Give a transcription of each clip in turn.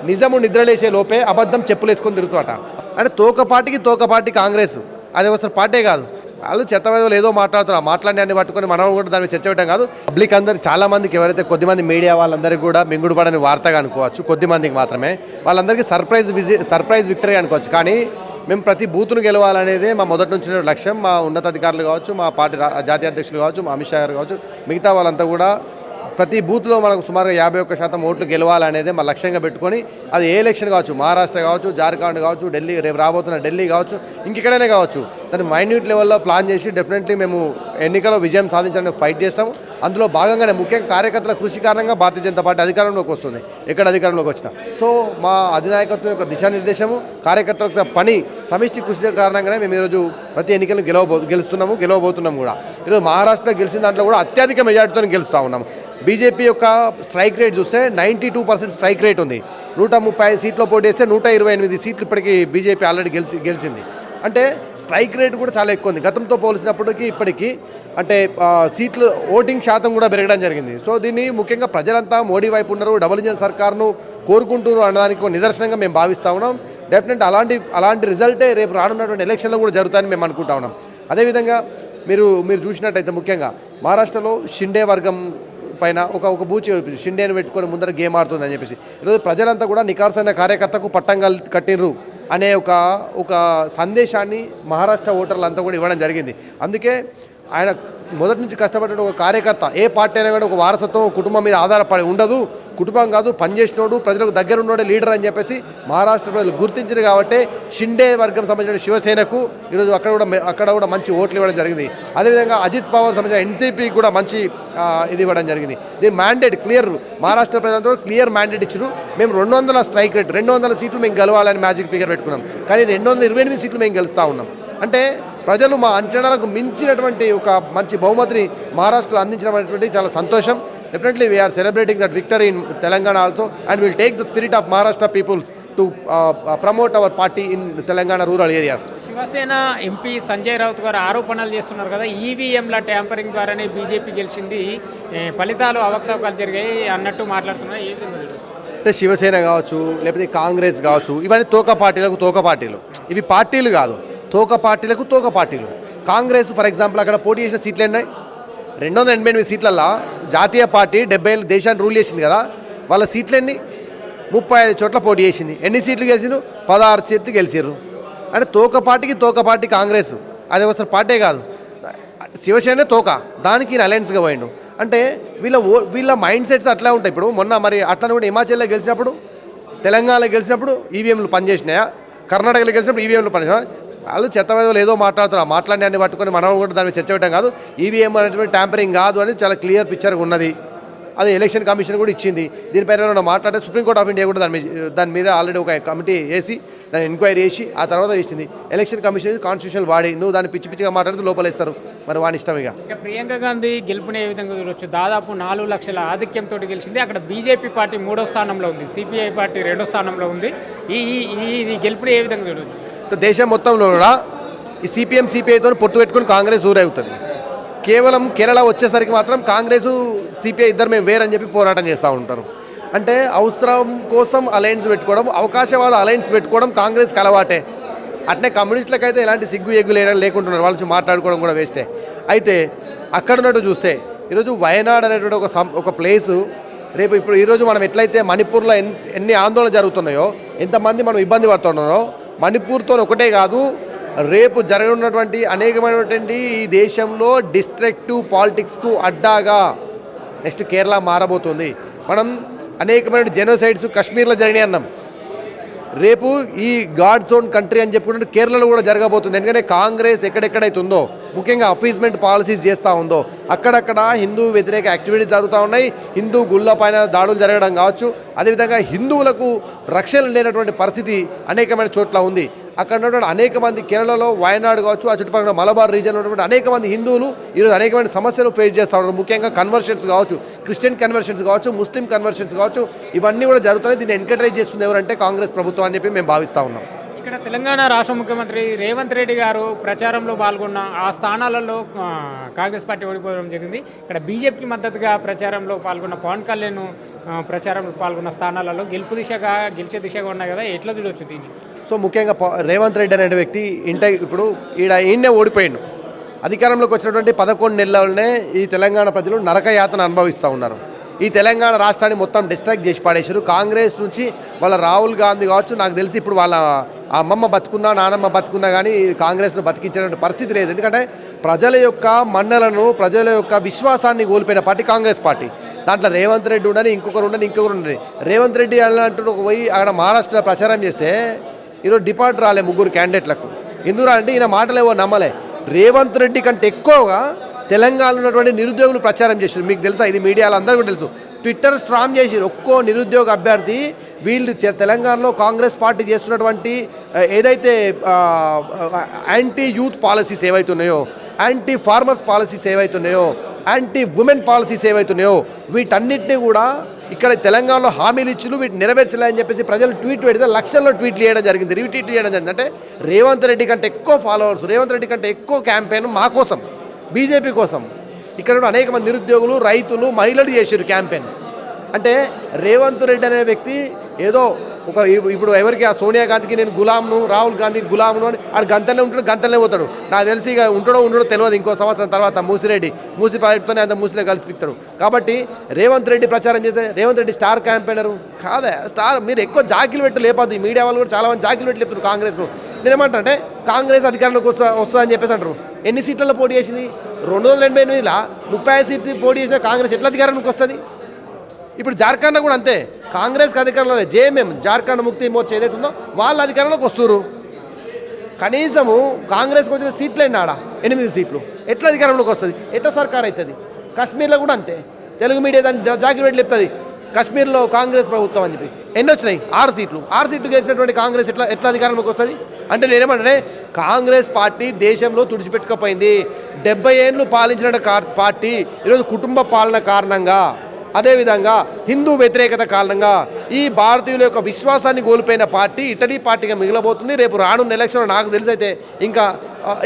నిజము నిద్రలేసే లోపే అబద్ధం చెప్పులేసుకొని తిరుగుతాట. అంటే తోకపాటికి కాంగ్రెస్ అది ఒకసారి పార్టీ కాదు. వాళ్ళు చెత్తవేదలు ఏదో మాట్లాడుతారు. ఆ మాట్లాడినాన్ని పట్టుకొని మనం కూడా దాన్ని చర్చ పెట్టడం కాదు. పబ్లిక్ అందరు చాలామందికి ఎవరైతే కొద్దిమంది మీడియా వాళ్ళందరికీ కూడా మింగుడు పడని వార్తగా అనుకోవచ్చు, కొద్దిమందికి మాత్రమే. వాళ్ళందరికీ సర్ప్రైజ్ విక్టరీ అనుకోవచ్చు. కానీ మేము ప్రతి బూత్ను గెలవాలనేదే మా మొదటి నుంచి లక్ష్యం. మా ఉన్నతాధికారులు కావచ్చు, మా పార్టీ జాతీయ అధ్యక్షులు కావచ్చు, మా అమిత్ షా గారు కావచ్చు, మిగతా వాళ్ళంతా కూడా ప్రతి బూత్లో మనకు సుమారుగా 51% ఓట్లు గెలవాలనేదే మా లక్ష్యంగా పెట్టుకొని అది ఏ ఎలక్షన్ కావచ్చు, మహారాష్ట్ర కావచ్చు, జార్ఖండ్ కావచ్చు, ఢిల్లీ రేపు రాబోతున్న ఢిల్లీ కావచ్చు, ఇంకెక్కడైనా కావచ్చు, దాన్ని మైన్యూట్ లెవెల్లో ప్లాన్ చేసి డెఫినెట్లీ మేము ఎన్నికల్లో విజయం సాధించడానికి ఫైట్ చేస్తాము. అందులో భాగంగానే ముఖ్యంగా కార్యకర్తల కృషి కారణంగా భారతీయ జనతా పార్టీ అధికారంలోకి వస్తుంది. ఎక్కడ అధికారంలోకి వచ్చినా సో మా అధినాయకత్వం యొక్క దిశానిర్దేశము, కార్యకర్తల యొక్క పని, సమిష్టి కృషి కారణంగానే మేము ఈరోజు ప్రతి ఎన్నికలను గెలవబోతున్నాము కూడా. ఈరోజు మహారాష్ట్రలో గెలిచిన దాంట్లో కూడా అత్యధిక మెజార్టీతో గెలుస్తూ ఉన్నాము. బీజేపీ యొక్క స్ట్రైక్ రేట్ చూస్తే 92% స్ట్రైక్ రేట్ ఉంది. 135 సీట్లో పోటీ చేస్తే 128 సీట్లు ఇప్పటికీ బీజేపీ ఆల్రెడీ గెలిచింది. అంటే స్ట్రైక్ రేట్ కూడా చాలా ఎక్కువ ఉంది గతంతో పోల్చినప్పటికీ. ఇప్పటికీ అంటే సీట్లు ఓటింగ్ శాతం కూడా పెరగడం జరిగింది. సో దీన్ని ముఖ్యంగా ప్రజలంతా మోడీ వైపు ఉన్నారు, డబుల్ ఇంజన్ సర్కార్ను కోరుకుంటున్నారు అన్నదానికి నిదర్శనంగా మేము భావిస్తూ ఉన్నాం. డెఫినెట్ అలాంటి రిజల్టే రేపు రానున్నటువంటి ఎలక్షన్లో కూడా జరుగుతాయని మేము అనుకుంటా ఉన్నాం. అదేవిధంగా మీరు చూసినట్టయితే ముఖ్యంగా మహారాష్ట్రలో షిండే వర్గం పైన ఒక బూచి షిండేని పెట్టుకొని ముందర గేమ్ ఆడుతుందని చెప్పేసి ఈరోజు ప్రజలంతా కూడా నికార్సైన కార్యకర్తకు పట్టం కట్టినరు అనే ఒక సందేశాన్ని మహారాష్ట్ర ఓటర్లు అంతా కూడా ఇవ్వడం జరిగింది. అందుకే ఆయన మొదటి నుంచి కష్టపడ్డ ఒక కార్యకర్త ఏ పార్టీ అయినా కూడా ఒక వారసత్వం కుటుంబం మీద ఆధారపడి ఉండదు. కుటుంబం కాదు, పనిచేసినోడు, ప్రజలకు దగ్గర ఉన్నోడే లీడర్ అని చెప్పేసి మహారాష్ట్ర ప్రజలు గుర్తించారు. కాబట్టి షిండే వర్గం సంబంధించిన శివసేనకు ఈరోజు అక్కడ కూడా మంచి ఓట్లు ఇవ్వడం జరిగింది. అదేవిధంగా అజిత్ పవార్ సంబంధించిన ఎన్సీపీకి కూడా మంచి ఇది ఇవ్వడం జరిగింది. దీని మ్యాండేట్ క్లియర్, మహారాష్ట్ర ప్రజలంతా క్లియర్ మ్యాండేట్ ఇచ్చారు. మేము 200 స్ట్రైక్ రేట్, 200 సీట్లు మేము గెలవాలని మ్యాజిక్ ఫిగర్ పెట్టుకున్నాం. కానీ 228 సీట్లు మేము గెలుస్తూ ఉన్నాం. అంటే ప్రజలు మా అంచనాలకు మించినటువంటి ఒక మంచి బహుమతిని మహారాష్ట్రలో అందించడం అనేటువంటి చాలా సంతోషం. Definitely we are celebrating that victory in Telangana also and will take the spirit of Maharashtra people's to promote our party in Telangana rural areas. Shiv Sena MP Sanjay Raut గారు ఆరోపణలు చేస్తున్నారు కదా, ఈవీఎంల ట్యాంపరింగ్ ద్వారానే బీజేపీ గెలిచింది, ఫలితాలు అవకతవకలు జరిగాయి అన్నట్టు మాట్లాడుతున్నారు. అంటే శివసేన కావచ్చు, లేకపోతే కాంగ్రెస్ కావచ్చు, ఇవన్నీ తోక పార్టీలు. ఇవి పార్టీలు కాదు, తోక పార్టీలు. కాంగ్రెస్ ఫర్ ఎగ్జాంపుల్ అక్కడ పోటీ చేసిన సీట్లు ఉన్నాయి 288 సీట్లల్లో. జాతీయ పార్టీ 70 ఏళ్ళు దేశాన్ని రూల్ చేసింది కదా, వాళ్ళ సీట్లు ఎన్ని? 35 చోట్ల పోటీ చేసింది. ఎన్ని సీట్లు గెలిచిరు? 16 సీట్లు గెలిచిర్రు. అంటే తోక పార్టీ కాంగ్రెస్ అది ఒకసారి పార్టీ కాదు. శివసేన తోక, దానికి అలయన్స్గా పోయిండు. అంటే వీళ్ళ మైండ్ సెట్స్ అట్లా ఉంటాయి. ఇప్పుడు మొన్న మరి అట్లా కూడా హిమాచల్లో గెలిచినప్పుడు, తెలంగాణలో గెలిచినప్పుడు ఈవీఎంలు పనిచేసినాయా? కర్ణాటకలో గెలిచినప్పుడు ఈవీఎంలు పనిచేసినా? వాళ్ళు చెత్తవేదలు ఏదో మాట్లాడుతారు. ఆ మాట్లాడినాన్ని పట్టుకొని మనం కూడా దాన్ని చర్చ పెట్టడం కాదు. ఈవీఎం అనేటువంటి ట్యాంపరింగ్ కాదు అని చాలా క్లియర్ పిక్చర్గా ఉన్నది. అది ఎలక్షన్ కమిషన్ కూడా ఇచ్చింది. దీనిపైన మాట్లాడితే సుప్రీంకోర్టు ఆఫ్ ఇండియా కూడా దాని మీద ఆల్రెడీ ఒక కమిటీ వేసి దాన్ని ఎంక్వైరీ చేసి ఆ తర్వాత ఇచ్చింది. ఎలక్షన్ కమిషన్ కాన్స్టిట్యూషనల్ బాడీ, నువ్వు దాన్ని పిచ్చిగా మాట్లాడితే లోపలేస్తారు. మరి వాని ఇష్టం. ఇక ప్రియాంక గాంధీ గెలుపుని ఏ విధంగా చూడొచ్చు? దాదాపు 4 లక్షల ఆధిక్యంతో గెలిచింది. అక్కడ బీజేపీ పార్టీ 3వ స్థానంలో ఉంది, సిపిఐ పార్టీ 2వ స్థానంలో ఉంది. ఈ గెలుపుని ఏ విధంగా చూడొచ్చు? దేశం మొత్తంలో కూడా ఈ సిపిఐతో పొత్తు పెట్టుకుని కాంగ్రెస్ ఊరవుతుంది. కేవలం కేరళ వచ్చేసరికి మాత్రం కాంగ్రెస్ సిపిఐ ఇద్దరు మేము వేరని చెప్పి పోరాటం చేస్తూ ఉంటారు. అంటే అవసరం కోసం అలయన్స్ పెట్టుకోవడం, అవకాశవాద అలయన్స్ పెట్టుకోవడం కాంగ్రెస్కి అలవాటే. అట్నే కమ్యూనిస్టులకు అయితే ఎలాంటి సిగ్గు ఎగ్గు లేకుంటున్నారు, వాళ్ళు మాట్లాడుకోవడం కూడా వేస్టే. అయితే అక్కడ ఉన్నట్టు చూస్తే ఈరోజు వయనాడ్ అనేటువంటి ఒక ప్లేసు రేపు ఈరోజు మనం ఎట్లయితే మణిపూర్లో ఎన్ని ఆందోళన జరుగుతున్నాయో, ఎంతమంది మనం ఇబ్బంది పడుతున్నారో, మణిపూర్తో ఒకటే కాదు రేపు జరగనున్నటువంటి అనేకమైనటువంటి ఈ దేశంలో డిస్ట్రక్టివ్ పాలిటిక్స్కు అడ్డాగా నెక్స్ట్ కేరళ మారబోతుంది. మనం అనేకమైన జెనోసైడ్స్ కాశ్మీర్లో జరిగినాయి అన్నాం. రేపు ఈ గాడ్ జోన్ కంట్రీ అని చెప్పుకుంటే కేరళలో కూడా జరగబోతుంది. ఎందుకంటే కాంగ్రెస్ ఎక్కడెక్కడైతే ఉందో, ముఖ్యంగా అపీస్మెంట్ పాలసీస్ చేస్తూ ఉందో, అక్కడక్కడ హిందూ వ్యతిరేక యాక్టివిటీస్ జరుగుతూ ఉన్నాయి. హిందూ గుళ్ళ పైన దాడులు జరగడం కావచ్చు, అదేవిధంగా హిందువులకు రక్షణ లేనటువంటి పరిస్థితి అనేకమైన చోట్ల ఉంది. అక్కడ ఉన్నటువంటి అనేక మంది కేరళలో వయనాడు కావచ్చు, ఆ చుట్టుపక్కల మలబార్ రీజియన్ ఉన్నటువంటి అనేక మంది హిందువులు ఈరోజు అనేకమైన సమస్యలు ఫేస్ చేస్తూ ఉన్నారు. ముఖ్యంగా కన్వర్షన్స్ కావచ్చు, క్రిస్టియన్ కన్వర్షన్స్ కావచ్చు, ముస్లిం కన్వర్షన్స్ కావచ్చు, ఇవన్నీ కూడా జరుగుతున్నాయి. దీన్ని ఎంకరేజ్ చేస్తుంది ఎవరంటే కాంగ్రెస్ ప్రభుత్వం అని చెప్పి మేము భావిస్తూ ఉన్నాం. ఇక్కడ తెలంగాణ రాష్ట్ర ముఖ్యమంత్రి రేవంత్ రెడ్డి గారు ప్రచారంలో పాల్గొన్న ఆ స్థానాలలో కాంగ్రెస్ పార్టీ ఓడిపోవడం జరిగింది. ఇక్కడ బీజేపీకి మద్దతుగా ప్రచారంలో పాల్గొన్న పవన్ కళ్యాణ్ ప్రచారంలో పాల్గొన్న స్థానాలలో గెలిచే దిశగా ఉన్నాయి కదా, ఎట్లా చూడవచ్చు దీన్ని? సో ముఖ్యంగా రేవంత్ రెడ్డి అనే వ్యక్తి ఇప్పుడు ఈయనే ఓడిపోయిండు. అధికారంలోకి వచ్చినటువంటి 11 నెలలనే ఈ తెలంగాణ ప్రజలు నరకయాతన అనుభవిస్తూ ఉన్నారు. ఈ తెలంగాణ రాష్ట్రాన్ని మొత్తం డిస్ట్రాక్ట్ చేసి పాడేశారు. కాంగ్రెస్ నుంచి వాళ్ళ రాహుల్ గాంధీ కావచ్చు, నాకు తెలిసి ఇప్పుడు వాళ్ళ అమ్మమ్మ బతుకున్నా నానమ్మ బతుకున్నా కానీ కాంగ్రెస్ను బతికించేటువంటి పరిస్థితి లేదు. ఎందుకంటే ప్రజల యొక్క మన్నలను, ప్రజల యొక్క విశ్వాసాన్ని కోల్పోయిన పార్టీ కాంగ్రెస్ పార్టీ. దాంట్లో రేవంత్ రెడ్డి ఉండని, ఇంకొకరు ఉండని. రేవంత్ రెడ్డి అలాంటి పోయి అక్కడ మహారాష్ట్ర ప్రచారం చేస్తే ఈరోజు డిపార్ట్ రాలే 3 క్యాండిడేట్లకు. ఎందుకు అంటే ఈయన మాటలు ఏవో నమ్మలే. రేవంత్ రెడ్డి కంటే ఎక్కువగా తెలంగాణలో ఉన్నటువంటి నిరుద్యోగులు ప్రచారం చేశారు. మీకు తెలుసా, ఇది మీడియాలో అందరికీ తెలుసు. ట్విట్టర్ స్ట్రాంగ్ చేశారు. ఒక్కో నిరుద్యోగ అభ్యర్థి వీళ్ళు తెలంగాణలో కాంగ్రెస్ పార్టీ చేస్తున్నటువంటి ఏదైతే యాంటీ యూత్ పాలసీస్ ఏవైతున్నాయో, యాంటీ ఫార్మర్స్ పాలసీస్ ఏవైతున్నాయో, యాంటీ ఉమెన్ పాలసీస్ ఏవైతున్నాయో వీటన్నిటిని కూడా ఇక్కడ తెలంగాణలో హామీలు ఇచ్చులు వీటిని నెరవేర్చలే అని చెప్పేసి ప్రజలు ట్వీట్ పెడితే లక్షల్లో ట్వీట్లు చేయడం జరిగింది, రీట్వీట్ చేయడం జరిగింది. అంటే రేవంత్ రెడ్డి కంటే ఎక్కువ ఫాలోవర్స్, రేవంత్ రెడ్డి కంటే ఎక్కువ క్యాంపెయిన్ మా కోసం, బీజేపీ కోసం. ఇక్కడ అనేక మంది నిరుద్యోగులు, రైతులు, మహిళలు చేశారు క్యాంపెయిన్. అంటే రేవంత్ రెడ్డి అనే వ్యక్తి ఏదో ఇప్పుడు ఎవరికి ఆ సోనియా గాంధీకి నేను గులాంను, రాహుల్ గాంధీకి గులాంను అని ఆడు గంతనే ఉంటాడు, గంతనే పోతాడు. నాకు తెలిసి ఇక ఉండడో తెలియదు. ఇంకో సంవత్సరం తర్వాత మూసి ప్రాజెక్టుతోనే అంత మూసిలో కలిసిపిస్తాడు. కాబట్టి రేవంత్ రెడ్డి ప్రచారం చేసే రేవంత్ రెడ్డి స్టార్ క్యాంపెయినరు కాదా? స్టార్ మీరు ఎక్కువ జాకీలు పెట్టి లేపద్దు. ఈ మీడియా వాళ్ళు కూడా చాలా మంది జాకీలు పెట్టి లేపుతారు కాంగ్రెస్ను. నేనేమంటా అంటే కాంగ్రెస్ అధికారంలోకి వస్తుందని చెప్పేసి అంటారు. ఎన్ని సీట్లలో పోటీ చేసింది? 288లా 35 సీట్లు పోటీ చేసిన కాంగ్రెస్ ఎట్లా అధికారంలోకి వస్తుంది? ఇప్పుడు జార్ఖండ్లో కూడా అంతే. కాంగ్రెస్కి అధికారంలో జేఎంఎం, జార్ఖండ్ ముక్తి మోర్చా ఏదైతే ఉందో వాళ్ళ అధికారంలోకి వస్తున్నారు. కనీసము కాంగ్రెస్కి వచ్చిన సీట్లేండి ఆడ 8 సీట్లు. ఎట్లా అధికారంలోకి వస్తుంది? ఎట్లా సర్కార్ అవుతుంది? కాశ్మీర్లో కూడా అంతే. తెలుగు మీడియా దాన్ని జాగ్రత్త పెట్టి చెప్తుంది కాశ్మీర్లో కాంగ్రెస్ ప్రభుత్వం అని చెప్పి. ఎన్ని వచ్చినాయి? 6 సీట్లు. 6 సీట్లు గెలిచినటువంటి కాంగ్రెస్ ఎట్లా అధికారంలోకి వస్తుంది? అంటే నేనేమంటే కాంగ్రెస్ పార్టీ దేశంలో తుడిచిపెట్టుకపోయింది. 70 ఏళ్ళు పాలించిన పార్టీ ఈరోజు కుటుంబ పాలన కారణంగా, అదేవిధంగా హిందూ వ్యతిరేకత కారణంగా ఈ భారతీయుల యొక్క విశ్వాసాన్ని కోల్పోయిన పార్టీ ఇటలీ పార్టీగా మిగిలబోతుంది. రేపు రానున్న ఎలక్షన్ నాకు తెలిసైతే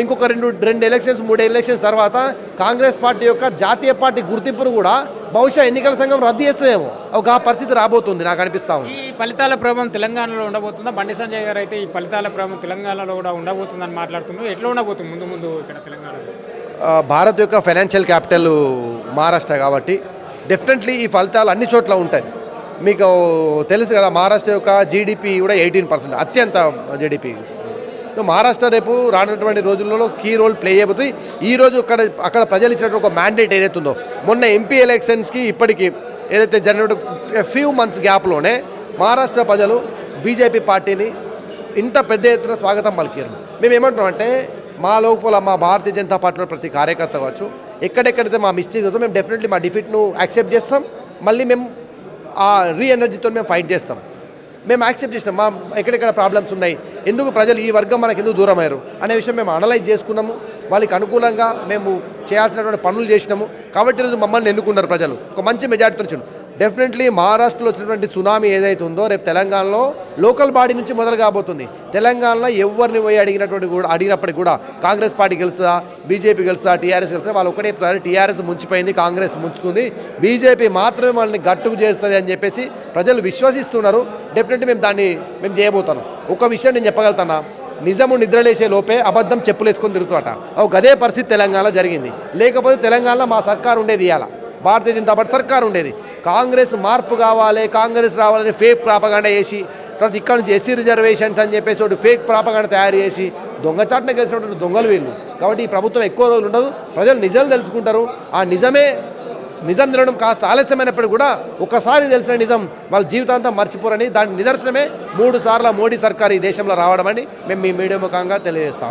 ఇంకొక రెండు ఎలక్షన్స్ 3 ఎలక్షన్స్ తర్వాత కాంగ్రెస్ పార్టీ యొక్క జాతీయ పార్టీ గుర్తింపును కూడా బహుశా ఎన్నికల సంఘం రద్దు చేస్తేమో ఒక పరిస్థితి రాబోతుంది నాకు అనిపిస్తా ఉంది. ఈ ఫలితాల ప్రభావం తెలంగాణలో ఉండబోతుందా? బండి సంజయ్ గారు అయితే ఈ ఫలితాల ప్రభావం తెలంగాణలో కూడా ఉండబోతుందని మాట్లాడుతున్నారు. ఎట్లా ఉండబోతుంది ముందు ఇక్కడ తెలంగాణలో? భారత్ యొక్క ఫైనాన్షియల్ క్యాపిటల్ మహారాష్ట్ర కాబట్టి డెఫినెట్లీ ఈ ఫలితాలు అన్ని చోట్ల ఉంటాయి. మీకు తెలుసు కదా, మహారాష్ట్ర యొక్క జీడిపి కూడా 18%, అత్యంత జీడిపి. మహారాష్ట్ర రేపు రానున్నటువంటి రోజుల్లో కీ రోల్ ప్లే చేయబోతుంది. ఈరోజు అక్కడ ప్రజలు ఇచ్చినటువంటి ఒక మ్యాండేట్ ఏదైతే ఉందో, మొన్న ఎంపీ ఎలక్షన్స్కి ఇప్పటికీ ఏదైతే జరిగిన ఫ్యూ మంత్స్ గ్యాప్లోనే మహారాష్ట్ర ప్రజలు బీజేపీ పార్టీని ఇంత పెద్ద ఎత్తున స్వాగతం పలికారు. మేము ఏమంటున్నాం అంటే మా లోపల మా భారతీయ జనతా పార్టీలో ప్రతి కార్యకర్త కావచ్చు, ఎక్కడెక్కడైతే మా మిస్టేక్ అవుతుందో మేము డెఫినెట్లీ మా డిఫీట్ను యాక్సెప్ట్ చేస్తాం. మళ్ళీ మేము ఆ ఎనర్జీతో మేము ఫైట్ చేస్తాం. మేము యాక్సెప్ట్ చేస్తాం మా ఎక్కడెక్కడ ప్రాబ్లమ్స్ ఉన్నాయి, ఎందుకు ప్రజలు ఈ వర్గం మనకు ఎందుకు దూరం అయ్యారు అనే విషయం మేము అనలైజ్ చేసుకున్నాము. వాళ్ళకి అనుకూలంగా మేము చేయాల్సినటువంటి పనులు చేసినాము. కాబట్టి ఈరోజు మమ్మల్ని ఎన్నుకున్నారు ప్రజలు ఒక మంచి మెజార్టీతో వచ్చాను. డెఫినెట్లీ మహారాష్ట్రలో వచ్చినటువంటి సునామీ ఏదైతే ఉందో రేపు తెలంగాణలో లోకల్ బాడీ నుంచి మొదలు కాబోతుంది. తెలంగాణలో ఎవరిని పోయి అడిగినప్పటికీ కూడా కాంగ్రెస్ పార్టీ గెలుస్తుందా, బీజేపీ గెలుస్తుందా, టీఆర్ఎస్ గెలుస్తుందా, వాళ్ళు ఒకటే చెప్తారు టీఆర్ఎస్ ముంచిపోయింది, కాంగ్రెస్ ముంచుతుంది, బీజేపీ మాత్రమే వాళ్ళని గట్టుకు చేస్తుంది అని చెప్పేసి ప్రజలు విశ్వసిస్తున్నారు. డెఫినెట్లీ మేము చేయబోతాను. ఒక విషయం నేను చెప్పగలుగుతాను, నిజము నిద్రలేసే లోపే అబద్ధం చెప్పులేసుకొని తిరుగుతాట. అదే పరిస్థితి తెలంగాణలో జరిగింది. లేకపోతే తెలంగాణలో మా సర్కారు ఉండేది, ఇవాళ భారతీయ జనతా పార్టీ సర్కారు ఉండేది. కాంగ్రెస్ మార్పు కావాలి, కాంగ్రెస్ రావాలని ఫేక్ ప్రాపగాండా చేసి తర్వాత ఇక్కడ నుంచి ఎస్సీ రిజర్వేషన్స్ అని చెప్పేసి ఒకటి ఫేక్ ప్రాపగాండా తయారు చేసి దొంగచాటున గెలిచినటువంటి దొంగలు వీళ్ళు. కాబట్టి ఈ ప్రభుత్వం ఎక్కువ రోజులు ఉండదు, ప్రజలు నిజాలు తెలుసుకుంటారు. ఆ నిజం తినడం కాస్త ఆలస్యమైనప్పటికీ కూడా ఒకసారి తెలిసిన నిజం వాళ్ళ జీవితాంతం మర్చిపోరని దాని నిదర్శనమే 3 సార్లు మోడీ సర్కార్ ఈ దేశంలో రావడం అని మేము మీ మీడియా ముఖంగా తెలియజేస్తాం.